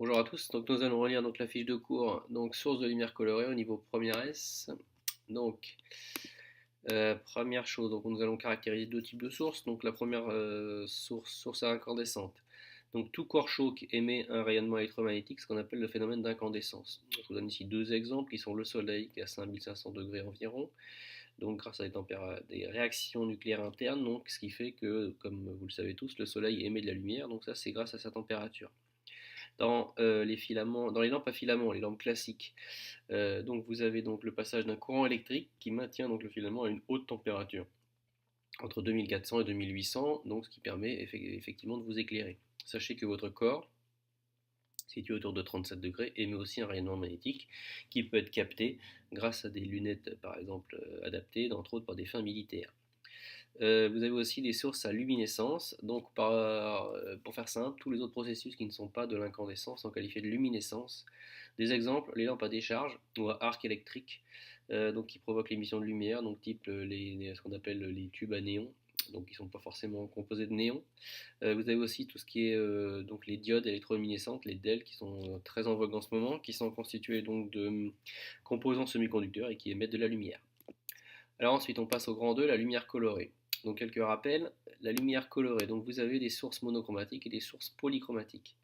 Bonjour à tous, donc nous allons relire donc la fiche de cours, donc source de lumière colorée au niveau premier S. Donc, première chose, donc nous allons caractériser deux types de sources. Donc la première source à incandescente. Donc tout corps chaud qui émet un rayonnement électromagnétique, ce qu'on appelle le phénomène d'incandescence. Je vous donne ici deux exemples qui sont le Soleil qui est à 5500 degrés environ, donc grâce à des réactions nucléaires internes, donc ce qui fait que, comme vous le savez tous, le Soleil émet de la lumière, donc ça c'est grâce à sa température. Dans les lampes à filaments, les lampes classiques, donc vous avez donc le passage d'un courant électrique qui maintient donc le filament à une haute température, entre 2400 et 2800, donc ce qui permet effectivement de vous éclairer. Sachez que votre corps, situé autour de 37 degrés, émet aussi un rayonnement magnétique qui peut être capté grâce à des lunettes par exemple adaptées, entre autres par des fins militaires. Vous avez aussi des sources à luminescence. Donc, pour faire simple, tous les autres processus qui ne sont pas de l'incandescence sont qualifiés de luminescence. Des exemples, les lampes à décharge ou à arc électrique, donc qui provoquent l'émission de lumière, donc type ce qu'on appelle les tubes à néon, donc qui ne sont pas forcément composés de néon. Vous avez aussi tout ce qui est donc les diodes électroluminescentes, les DEL, qui sont très en vogue en ce moment, qui sont constitués donc de composants semi-conducteurs et qui émettent de la lumière. Alors ensuite, on passe au grand 2, la lumière colorée. Donc quelques rappels, la lumière colorée, donc vous avez des sources monochromatiques et des sources polychromatiques.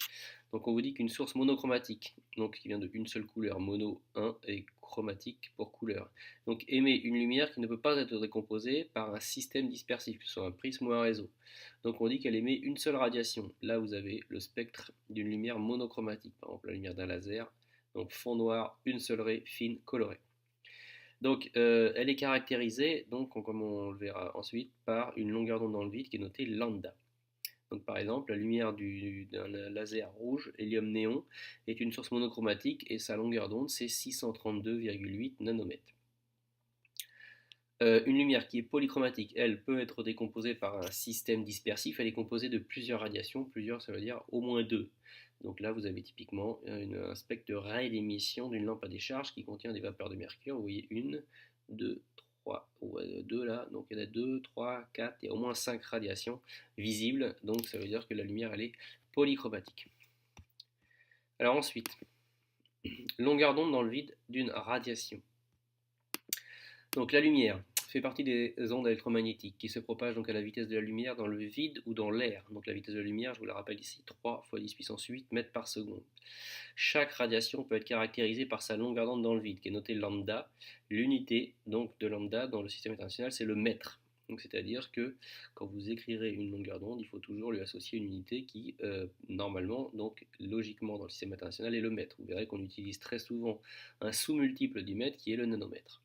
Donc on vous dit qu'une source monochromatique, donc qui vient d'une seule couleur, mono 1 et chromatique pour couleur, donc émet une lumière qui ne peut pas être décomposée par un système dispersif, que ce soit un prisme ou un réseau. Donc on dit qu'elle émet une seule radiation. Là vous avez le spectre d'une lumière monochromatique, par exemple la lumière d'un laser, donc fond noir, une seule raie fine colorée. Donc, elle est caractérisée, donc, comme on le verra ensuite, par une longueur d'onde dans le vide qui est notée lambda. Donc, par exemple, la lumière d'un laser rouge, hélium-néon, est une source monochromatique et sa longueur d'onde, c'est 632,8 nanomètres. Une lumière qui est polychromatique, elle peut être décomposée par un système dispersif. Elle est composée de plusieurs radiations, plusieurs, ça veut dire au moins deux. Donc là, vous avez typiquement un spectre de ray d'émission d'une lampe à décharge qui contient des vapeurs de mercure. Vous voyez une, deux, trois, deux là. Donc il y en a deux, trois, quatre, il y a au moins cinq radiations visibles. Donc ça veut dire que la lumière, elle est polychromatique. Alors ensuite, longueur d'onde dans le vide d'une radiation. Donc la lumière fait partie des ondes électromagnétiques qui se propagent donc à la vitesse de la lumière dans le vide ou dans l'air. Donc la vitesse de la lumière, je vous la rappelle ici, 3 fois 10 puissance 8 mètres par seconde. Chaque radiation peut être caractérisée par sa longueur d'onde dans le vide, qui est notée lambda. L'unité donc de lambda dans le système international, c'est le mètre. Donc c'est-à-dire que quand vous écrirez une longueur d'onde, il faut toujours lui associer une unité qui, normalement, donc logiquement dans le système international, est le mètre. Vous verrez qu'on utilise très souvent un sous-multiple du mètre qui est le nanomètre.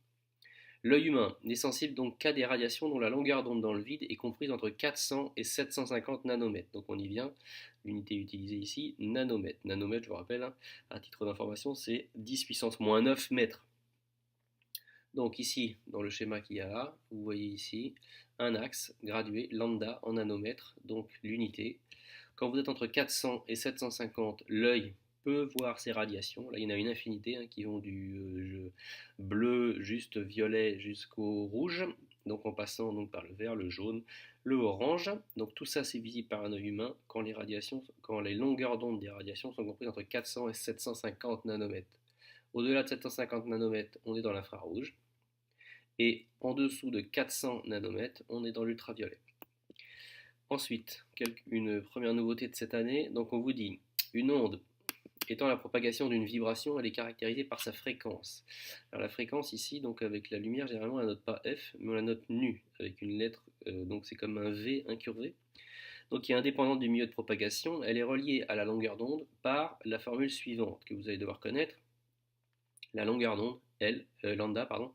L'œil humain n'est sensible donc qu'à des radiations dont la longueur d'onde dans le vide est comprise entre 400 et 750 nanomètres. Donc on y vient, l'unité utilisée ici, nanomètre. Nanomètre, je vous rappelle, hein, à titre d'information, c'est 10 puissance moins 9 mètres. Donc ici, dans le schéma qu'il y a là, vous voyez ici un axe gradué lambda en nanomètres, donc l'unité. Quand vous êtes entre 400 et 750, l'œil peut voir ces radiations. Là, il y en a une infinité hein, qui vont du bleu, juste violet jusqu'au rouge, donc en passant donc, par le vert, le jaune, le orange. Donc tout ça, c'est visible par un œil humain quand les longueurs d'onde des radiations sont comprises entre 400 et 750 nanomètres. Au-delà de 750 nanomètres, on est dans l'infrarouge. Et en dessous de 400 nanomètres, on est dans l'ultraviolet. Ensuite, une première nouveauté de cette année, donc on vous dit une onde étant la propagation d'une vibration, elle est caractérisée par sa fréquence. Alors la fréquence ici, donc avec la lumière, généralement on la note pas F, mais on la note nu, avec une lettre, donc c'est comme un V incurvé, donc qui est indépendante du milieu de propagation. Elle est reliée à la longueur d'onde par la formule suivante que vous allez devoir connaître. La longueur d'onde, lambda, pardon,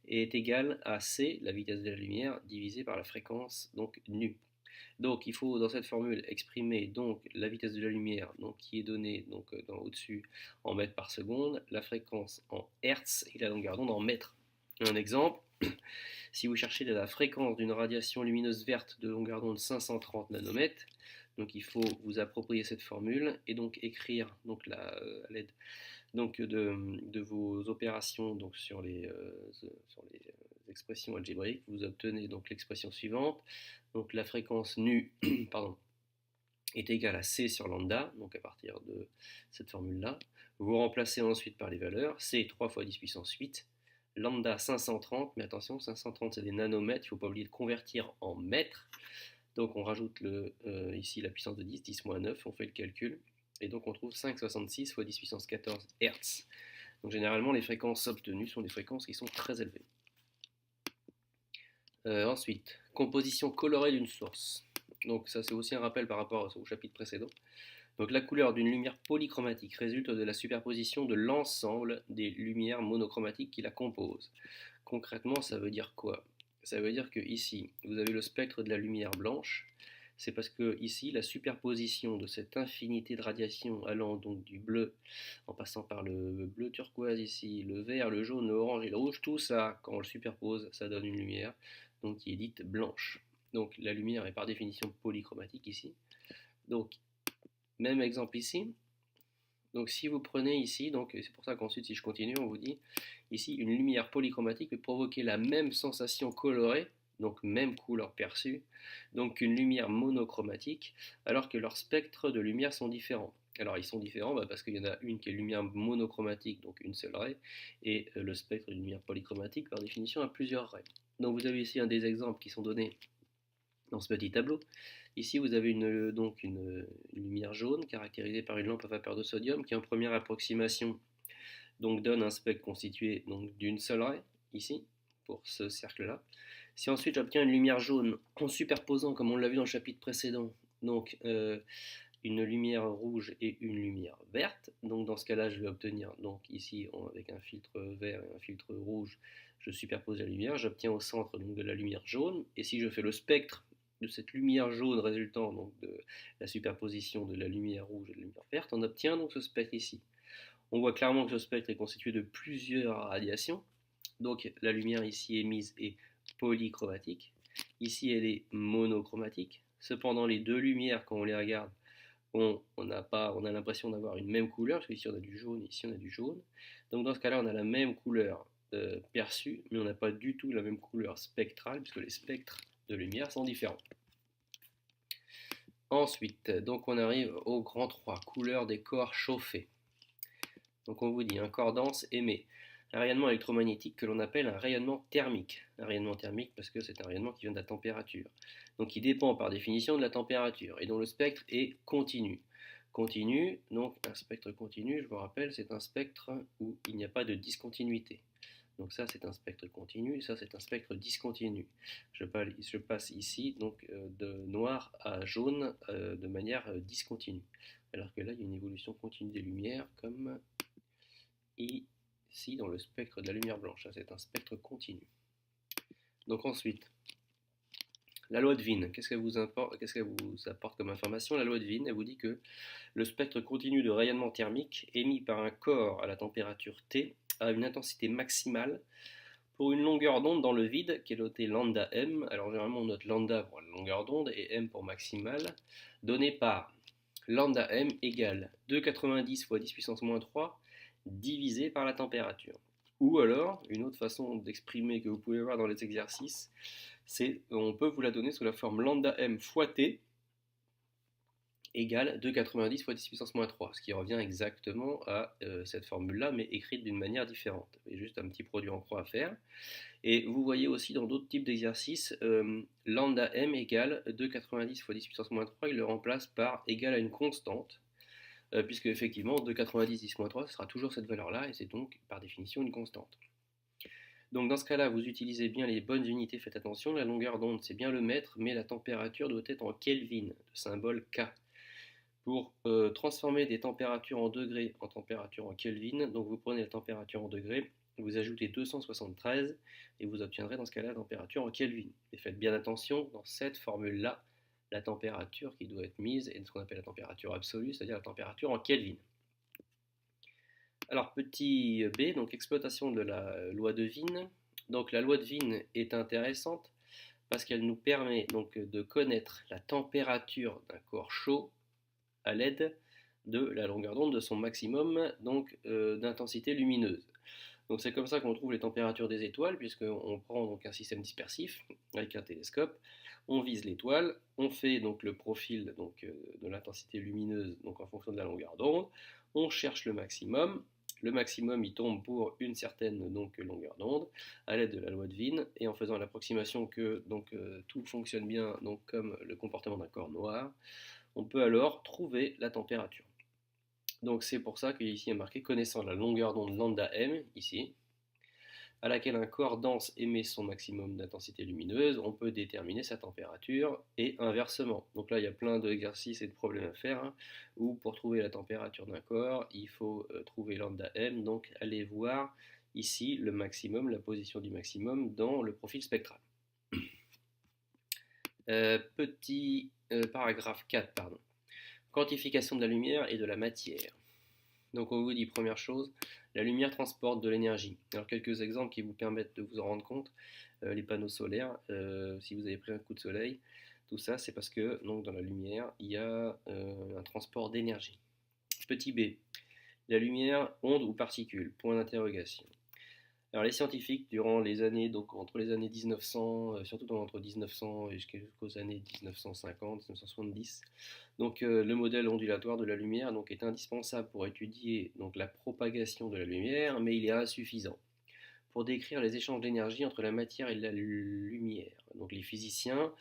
est égale à C, la vitesse de la lumière, divisée par la fréquence, donc nu. Donc il faut dans cette formule exprimer donc la vitesse de la lumière donc, qui est donnée donc, au-dessus en mètres par seconde, la fréquence en hertz et la longueur d'onde en mètres. Un exemple, si vous cherchez la fréquence d'une radiation lumineuse verte de longueur d'onde 530 nanomètres, donc il faut vous approprier cette formule et donc écrire donc à l'aide donc de vos opérations donc sur les expressions algébriques, vous obtenez donc l'expression suivante. Donc la fréquence nu pardon, est égal à C sur lambda, donc à partir de cette formule-là. Vous remplacez ensuite par les valeurs, C 3 fois 10 puissance 8, lambda 530, mais attention, 530 c'est des nanomètres, il ne faut pas oublier de convertir en mètres. Donc on rajoute ici la puissance de 10, 10 moins 9, on fait le calcul, et donc on trouve 5,66 fois 10 puissance 14 Hz. Donc généralement les fréquences obtenues sont des fréquences qui sont très élevées. Ensuite, composition colorée d'une source. Donc ça c'est aussi un rappel par rapport au chapitre précédent. Donc la couleur d'une lumière polychromatique résulte de la superposition de l'ensemble des lumières monochromatiques qui la composent. Concrètement, ça veut dire quoi? Ça veut dire que ici, vous avez le spectre de la lumière blanche. C'est parce que ici, la superposition de cette infinité de radiation allant donc du bleu, en passant par le bleu turquoise ici, le vert, le jaune, le orange et le rouge, tout ça, quand on le superpose, ça donne une lumière donc qui est dite blanche. Donc la lumière est par définition polychromatique ici. Donc même exemple ici. Donc si vous prenez ici, donc c'est pour ça qu'ensuite si je continue, on vous dit ici une lumière polychromatique peut provoquer la même sensation colorée, donc même couleur perçue, donc qu'une lumière monochromatique, alors que leurs spectres de lumière sont différents. Alors ils sont différents parce qu'il y en a une qui est lumière monochromatique, donc une seule raie, et le spectre de lumière polychromatique par définition a plusieurs raies. Donc vous avez ici un des exemples qui sont donnés dans ce petit tableau. Ici, vous avez donc une lumière jaune caractérisée par une lampe à vapeur de sodium qui, en première approximation, donc donne un spectre constitué d'une seule raie, ici, pour ce cercle-là. Si ensuite j'obtiens une lumière jaune en superposant, comme on l'a vu dans le chapitre précédent, donc une lumière rouge et une lumière verte, donc dans ce cas-là, je vais obtenir, donc ici, avec un filtre vert et un filtre rouge, je superpose la lumière, j'obtiens au centre donc, de la lumière jaune, et si je fais le spectre de cette lumière jaune résultant donc de la superposition de la lumière rouge et de la lumière verte, on obtient donc ce spectre ici. On voit clairement que ce spectre est constitué de plusieurs radiations. Donc la lumière ici émise est polychromatique. Ici elle est monochromatique. Cependant les deux lumières, quand on les regarde, on a l'impression d'avoir une même couleur, parce qu'ici on a du jaune, ici on a du jaune. Donc dans ce cas-là, on a la même couleur perçue, mais on n'a pas du tout la même couleur spectrale, puisque les spectres de lumière sont différents. Ensuite, donc on arrive au grand 3, couleur des corps chauffés. Donc on vous dit un corps dense émet un rayonnement électromagnétique que l'on appelle un rayonnement thermique. Un rayonnement thermique parce que c'est un rayonnement qui vient de la température. Donc qui dépend par définition de la température et dont le spectre est continu. Continu, donc un spectre continu, je vous rappelle, c'est un spectre où il n'y a pas de discontinuité. Donc ça c'est un spectre continu, ça c'est un spectre discontinu. Je passe ici donc de noir à jaune de manière discontinue. Alors que là il y a une évolution continue des lumières comme ici dans le spectre de la lumière blanche. Ça c'est un spectre continu. Donc ensuite, la loi de Wien, qu'est-ce qu'elle vous apporte comme information? La loi de Wien, elle vous dit que le spectre continu de rayonnement thermique émis par un corps à la température T a une intensité maximale pour une longueur d'onde dans le vide qui est notée lambda m. Alors généralement on note lambda pour la longueur d'onde et m pour maximale, donnée par lambda m égale 2,90 fois 10 puissance moins 3 divisé par la température. Ou alors, une autre façon d'exprimer que vous pouvez voir dans les exercices, c'est on peut vous la donner sous la forme lambda m fois t égale 2,90 fois 10 puissance moins 3, ce qui revient exactement à cette formule-là, mais écrite d'une manière différente. Il y a juste un petit produit en croix à faire. Et vous voyez aussi dans d'autres types d'exercices, lambda m égale 2,90 fois 10 puissance moins 3, il le remplace par égal à une constante, puisque effectivement 2,90 10 moins 3, ce sera toujours cette valeur-là, et c'est donc par définition une constante. Donc dans ce cas-là, vous utilisez bien les bonnes unités, faites attention, la longueur d'onde c'est bien le mètre, mais la température doit être en Kelvin, le symbole K. Pour transformer des températures en degrés en température en Kelvin, donc vous prenez la température en degrés, vous ajoutez 273 et vous obtiendrez dans ce cas-là la température en Kelvin. Et faites bien attention, dans cette formule-là, la température qui doit être mise est ce qu'on appelle la température absolue, c'est-à-dire la température en Kelvin. Alors petit b, donc exploitation de la loi de Wien. Donc la loi de Wien est intéressante parce qu'elle nous permet donc de connaître la température d'un corps chaud à l'aide de la longueur d'onde de son maximum donc d'intensité lumineuse. Donc c'est comme ça qu'on trouve les températures des étoiles, puisqu'on prend donc un système dispersif avec un télescope, On vise l'étoile, on fait donc le profil donc, de l'intensité lumineuse donc en fonction de la longueur d'onde, on cherche le maximum. Le maximum, il tombe pour une certaine donc, longueur d'onde à l'aide de la loi de Wien et en faisant l'approximation que donc, tout fonctionne bien donc, comme le comportement d'un corps noir, on peut alors trouver la température. Donc c'est pour ça qu'ici il est marqué connaissant la longueur d'onde lambda m, ici, à laquelle un corps dense émet son maximum d'intensité lumineuse, on peut déterminer sa température et inversement. Donc là, il y a plein d'exercices et de problèmes à faire, hein, où pour trouver la température d'un corps, il faut trouver lambda m, donc allez voir ici le maximum, la position du maximum dans le profil spectral. Petit paragraphe 4, pardon. Quantification de la lumière et de la matière. Donc on vous dit première chose, la lumière transporte de l'énergie. Alors quelques exemples qui vous permettent de vous en rendre compte. Les panneaux solaires, si vous avez pris un coup de soleil, tout ça c'est parce que donc, dans la lumière il y a un transport d'énergie. Petit b, la lumière, onde ou particule, point d'interrogation. Alors les scientifiques, durant les années, donc entre les années 1900, surtout entre 1900 et jusqu'aux années 1950, 1970, donc le modèle ondulatoire de la lumière donc, est indispensable pour étudier donc, la propagation de la lumière, mais il est insuffisant pour décrire les échanges d'énergie entre la matière et la lumière. Donc les physiciens,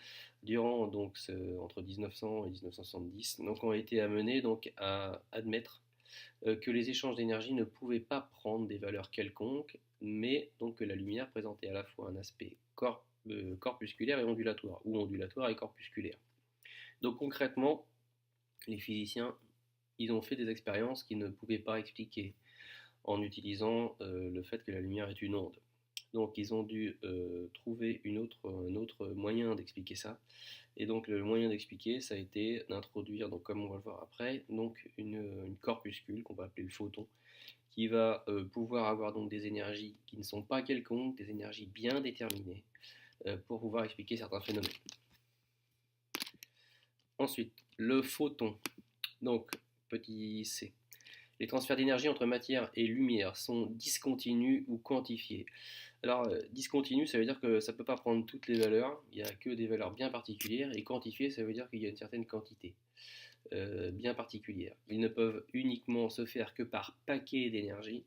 durant donc, entre 1900 et 1970, donc, ont été amenés donc, à admettre que les échanges d'énergie ne pouvaient pas prendre des valeurs quelconques, mais donc que la lumière présentait à la fois un aspect corpusculaire et ondulatoire, ou ondulatoire et corpusculaire. Donc concrètement, les physiciens, ils ont fait des expériences qu'ils ne pouvaient pas expliquer en utilisant le fait que la lumière est une onde. Donc ils ont dû trouver un autre moyen d'expliquer ça. Et donc le moyen d'expliquer, ça a été d'introduire, donc comme on va le voir après, donc une corpuscule qu'on va appeler le photon, qui va pouvoir avoir donc des énergies qui ne sont pas quelconques, des énergies bien déterminées, pour pouvoir expliquer certains phénomènes. Ensuite, le photon. Donc, petit c. Les transferts d'énergie entre matière et lumière sont discontinus ou quantifiés. Alors, discontinu, ça veut dire que ça ne peut pas prendre toutes les valeurs, il n'y a que des valeurs bien particulières, et quantifié, ça veut dire qu'il y a une certaine quantité bien particulière. Ils ne peuvent uniquement se faire que par paquets d'énergie,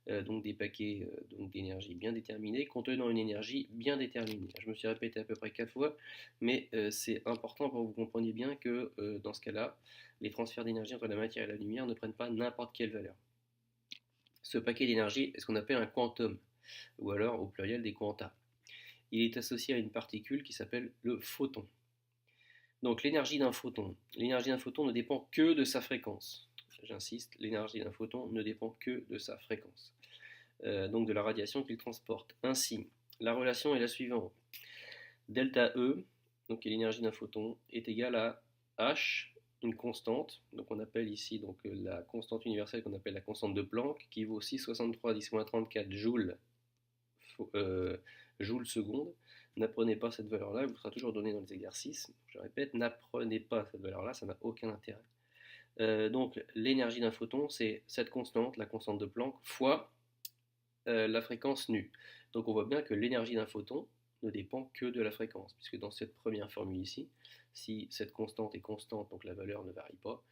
donc des paquets donc d'énergie bien déterminés, contenant une énergie bien déterminée. Je me suis répété à peu près 4 fois, mais c'est important pour que vous compreniez bien que dans ce cas-là, les transferts d'énergie entre la matière et la lumière ne prennent pas n'importe quelle valeur. Ce paquet d'énergie est ce qu'on appelle un quantum, ou alors au pluriel des quanta. Il est associé à une particule qui s'appelle le photon. Donc l'énergie d'un photon. L'énergie d'un photon ne dépend que de sa fréquence. J'insiste, l'énergie d'un photon ne dépend que de sa fréquence. Donc de la radiation qu'il transporte. Ainsi, la relation est la suivante. Delta E, donc qui est l'énergie d'un photon, est égale à H, une constante, donc on appelle ici donc, la constante universelle qu'on appelle la constante de Planck, qui vaut 6,63 10-34 joules, joules seconde. N'apprenez pas cette valeur-là, elle vous sera toujours donnée dans les exercices. Je répète, n'apprenez pas cette valeur-là, ça n'a aucun intérêt. Donc l'énergie d'un photon, c'est cette constante, la constante de Planck, fois la fréquence nue. Donc on voit bien que l'énergie d'un photon ne dépend que de la fréquence, puisque dans cette première formule ici, si cette constante est constante, donc la valeur ne varie pas,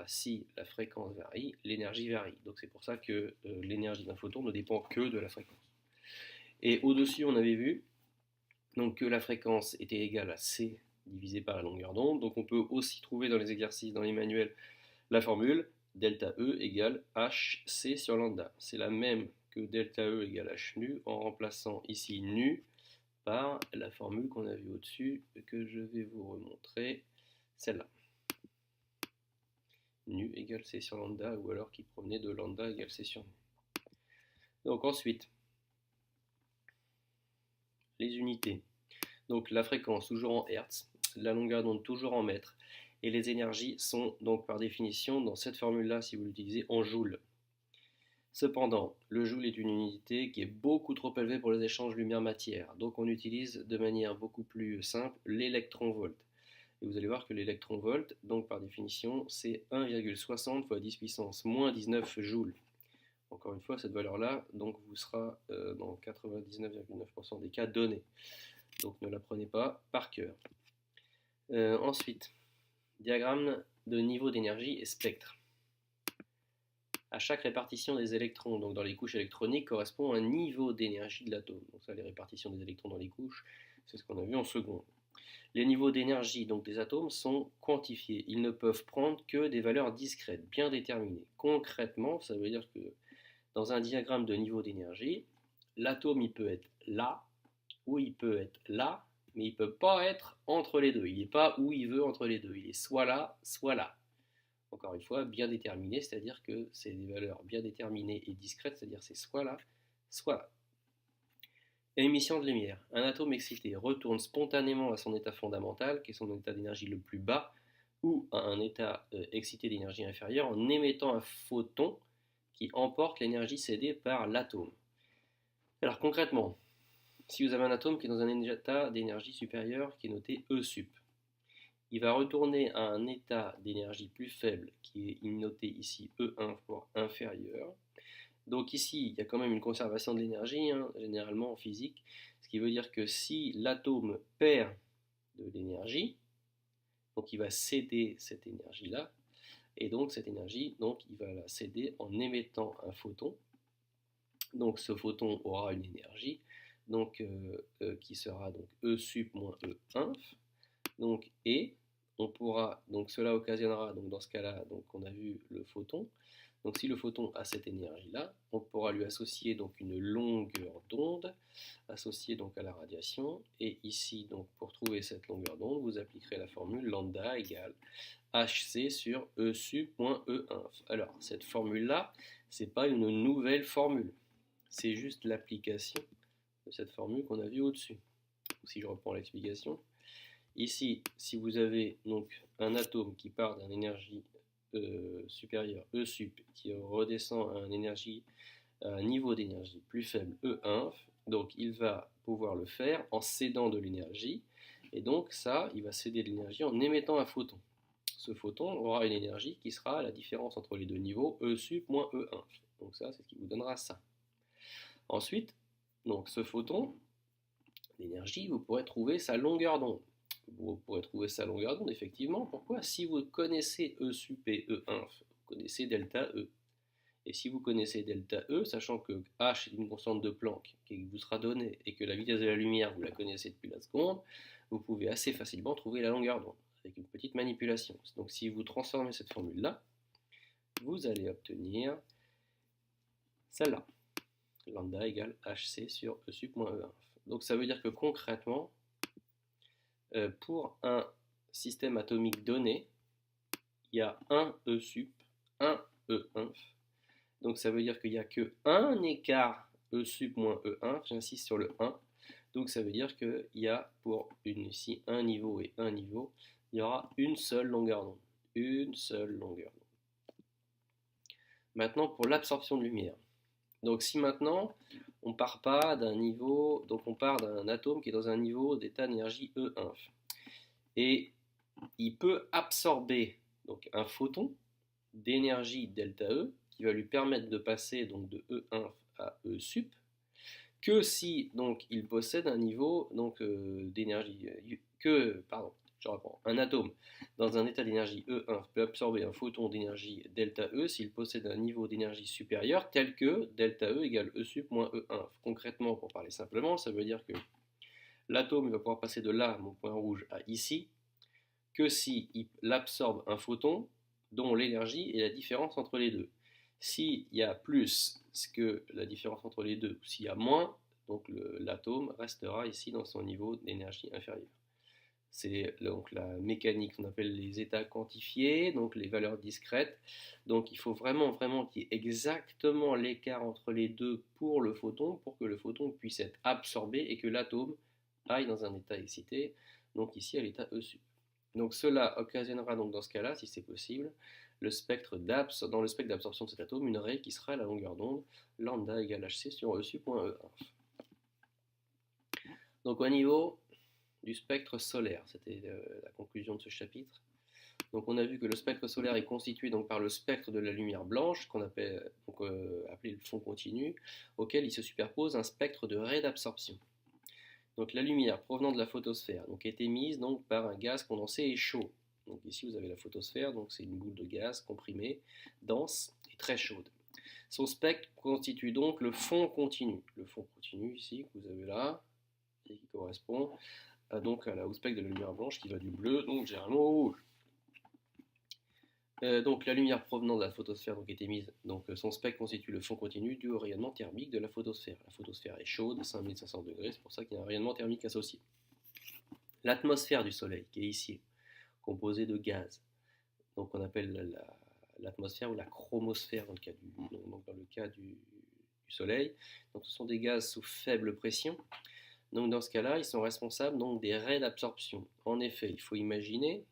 si la fréquence varie, l'énergie varie. Donc c'est pour ça que l'énergie d'un photon ne dépend que de la fréquence. Et au-dessus, on avait vu donc, que la fréquence était égale à c divisé par la longueur d'onde. Donc on peut aussi trouver dans les exercices, dans les manuels, la formule delta E égale hc sur lambda. C'est la même que delta E égale h nu, en remplaçant ici nu par la formule qu'on a vue au-dessus, que je vais vous remontrer, celle-là. Nu égale c sur lambda, ou alors qui provenait de lambda égale c sur nu. Donc ensuite, les unités. Donc la fréquence toujours en Hertz, la longueur d'onde toujours en mètres, et les énergies sont donc par définition dans cette formule-là, si vous l'utilisez, en joules. Cependant, le joule est une unité qui est beaucoup trop élevée pour les échanges lumière-matière, donc on utilise de manière beaucoup plus simple l'électron-volt. Et vous allez voir que l'électron-volt, donc par définition, c'est 1,60 fois 10 puissance moins 19 joules. Encore une fois, cette valeur-là donc vous sera dans 99,9% des cas donnée. donc ne l'apprenez pas par cœur. Ensuite, diagramme de niveau d'énergie et spectre. À chaque répartition des électrons, donc dans les couches électroniques, correspond un niveau d'énergie de l'atome. Donc ça, les répartitions des électrons dans les couches, c'est ce qu'on a vu en seconde. Les niveaux d'énergie donc des atomes sont quantifiés. Ils ne peuvent prendre que des valeurs discrètes, bien déterminées. Concrètement, ça veut dire que dans un diagramme de niveau d'énergie, l'atome il peut être là, ou il peut être là, mais il ne peut pas être entre les deux. Il n'est pas où il veut entre les deux. Il est soit là, soit là. Encore une fois, bien déterminé, c'est-à-dire que c'est des valeurs bien déterminées et discrètes, c'est-à-dire c'est soit là, soit là. Émission de lumière. Un atome excité retourne spontanément à son état fondamental, qui est son état d'énergie le plus bas, ou à un état excité d'énergie inférieure en émettant un photon qui emporte l'énergie cédée par l'atome. Alors concrètement, si vous avez un atome qui est dans un état d'énergie supérieur qui est noté E sup, il va retourner à un état d'énergie plus faible qui est noté ici E1 pour inférieur. Donc ici, il y a quand même une conservation de l'énergie, généralement en physique, ce qui veut dire que si l'atome perd de l'énergie, donc il va céder cette énergie-là, et donc cette énergie, donc il va la céder en émettant un photon. Donc ce photon aura une énergie, donc qui sera donc E sup moins E1, donc et on pourra, donc cela occasionnera, donc dans ce cas-là, donc on a vu le photon. Donc si le photon a cette énergie-là, on pourra lui associer donc une longueur d'onde associée donc à la radiation. Et ici, donc pour trouver cette longueur d'onde, vous appliquerez la formule lambda égale hc sur E sup moins E1. Alors cette formule-là, c'est pas une nouvelle formule, c'est juste l'application de cette formule qu'on a vue au-dessus. Si je reprends l'explication. Ici, si vous avez donc un atome qui part d'une énergie supérieure E sup, qui redescend à un niveau d'énergie plus faible E1, donc il va pouvoir le faire en cédant de l'énergie, et donc ça, il va céder de l'énergie en émettant un photon. Ce photon aura une énergie qui sera la différence entre les deux niveaux, E sup moins E1. Donc ça, c'est ce qui vous donnera ça. Ensuite, donc ce photon, l'énergie, vous pourrez trouver sa longueur d'onde. Vous pourrez trouver sa longueur d'onde, effectivement. Pourquoi? Si vous connaissez E sup et E1, vous connaissez delta E. Et si vous connaissez delta E, sachant que h est une constante de Planck qui vous sera donnée et que la vitesse de la lumière, vous la connaissez depuis la seconde, vous pouvez assez facilement trouver la longueur d'onde avec une petite manipulation. Donc si vous transformez cette formule-là, vous allez obtenir celle-là. Lambda égale hc sur E sup moins E1. Donc ça veut dire que concrètement, pour un système atomique donné, il y a un E sup, un E1. Donc ça veut dire qu'il n'y a qu'un écart E sup moins E1, j'insiste sur le 1. Donc ça veut dire qu'il y a pour ici un niveau et un niveau, il y aura une seule longueur d'onde. Une seule longueur d'onde. Maintenant pour l'absorption de lumière. Donc si maintenant on part pas d'un niveau, donc on part d'un atome qui est dans un niveau d'état d'énergie E1. Et il peut absorber donc un photon d'énergie delta E qui va lui permettre de passer donc de E1 à E sup que si donc il possède un niveau donc d'énergie un atome dans un état d'énergie E1 peut absorber un photon d'énergie delta E s'il possède un niveau d'énergie supérieur tel que delta E égale E sup moins E1. Concrètement, pour parler simplement, ça veut dire que l'atome va pouvoir passer de là, mon point rouge, à ici, que s'il absorbe un photon dont l'énergie est la différence entre les deux. S'il y a plus que la différence entre les deux, ou s'il y a moins, donc l'atome restera ici dans son niveau d'énergie inférieur. C'est donc la mécanique qu'on appelle les états quantifiés, donc les valeurs discrètes. Donc il faut vraiment qu'il y ait exactement l'écart entre les deux pour le photon, pour que le photon puisse être absorbé et que l'atome aille dans un état excité, donc ici à l'état E sup. Donc cela occasionnera donc dans ce cas-là, si c'est possible, dans le spectre d'absorption de cet atome, une raie qui sera la longueur d'onde lambda égale hc sur E sup moins E1. Donc au niveau du spectre solaire, c'était la conclusion de ce chapitre. Donc on a vu que le spectre solaire est constitué donc par le spectre de la lumière blanche, qu'on appelle appelé le fond continu, auquel il se superpose un spectre de raies d'absorption. Donc la lumière provenant de la photosphère donc, est émise donc, par un gaz condensé et chaud. Donc ici vous avez la photosphère, donc c'est une boule de gaz comprimée, dense et très chaude. Son spectre constitue donc le fond continu. Le fond continu ici que vous avez là, et qui correspond donc au spectre de la lumière blanche qui va du bleu donc généralement au rouge. Donc la lumière provenant de la photosphère donc, est émise, donc son spectre constitue le fond continu dû au rayonnement thermique de la photosphère. La photosphère est chaude, 5500 degrés, c'est pour ça qu'il y a un rayonnement thermique associé. L'atmosphère du Soleil, qui est ici, composée de gaz, donc on appelle l'atmosphère ou la chromosphère dans le cas du Soleil. Donc ce sont des gaz sous faible pression. Donc dans ce cas-là, ils sont responsables donc, des raies d'absorption. En effet, il faut imaginer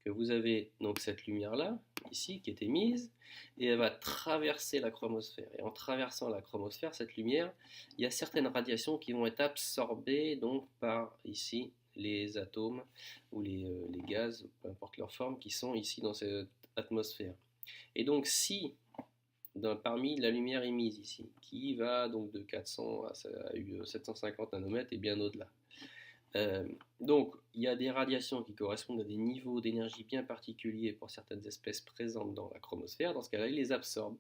que vous avez donc cette lumière-là, ici, qui est émise, et elle va traverser la chromosphère. Et en traversant la chromosphère, cette lumière, il y a certaines radiations qui vont être absorbées donc, par, ici, les atomes ou les gaz, peu importe leur forme, qui sont ici dans cette atmosphère. Et donc, si, parmi la lumière émise ici, qui va donc de 400 à 750 nanomètres et bien au-delà, donc, il y a des radiations qui correspondent à des niveaux d'énergie bien particuliers pour certaines espèces présentes dans la chromosphère. Dans ce cas-là, il les absorbe.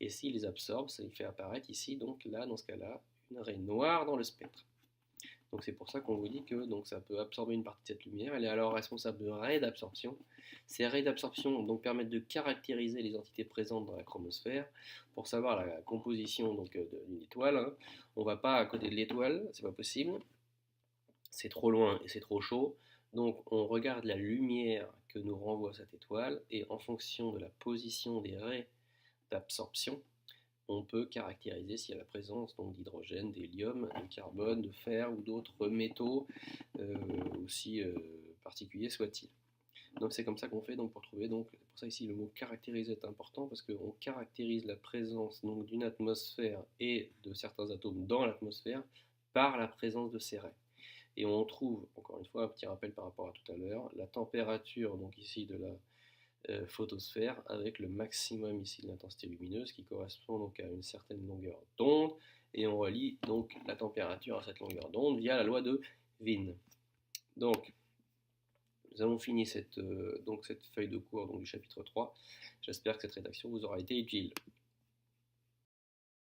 Et s'il les absorbe, ça fait apparaître ici, donc là, dans ce cas-là, une raie noire dans le spectre. Donc c'est pour ça qu'on vous dit que donc, ça peut absorber une partie de cette lumière. Elle est alors responsable de raies d'absorption. Ces raies d'absorption donc, permettent de caractériser les entités présentes dans la chromosphère pour savoir la composition d'une étoile. Hein. On ne va pas à côté de l'étoile, c'est pas possible. C'est trop loin et c'est trop chaud. Donc on regarde la lumière que nous renvoie cette étoile et en fonction de la position des raies d'absorption, on peut caractériser s'il y a la présence d'hydrogène, d'hélium, de carbone, de fer ou d'autres métaux, aussi particuliers soient-ils. Donc c'est comme ça qu'on fait donc, pour trouver, donc, c'est pour ça ici le mot caractériser est important parce qu'on caractérise la présence d'une atmosphère et de certains atomes dans l'atmosphère par la présence de ces raies. Et on trouve, encore une fois, un petit rappel par rapport à tout à l'heure, la température donc ici de la photosphère avec le maximum ici de l'intensité lumineuse qui correspond donc à une certaine longueur d'onde et on relie donc la température à cette longueur d'onde via la loi de Wien. Donc, nous avons fini cette feuille de cours donc, du chapitre 3. J'espère que cette rédaction vous aura été utile.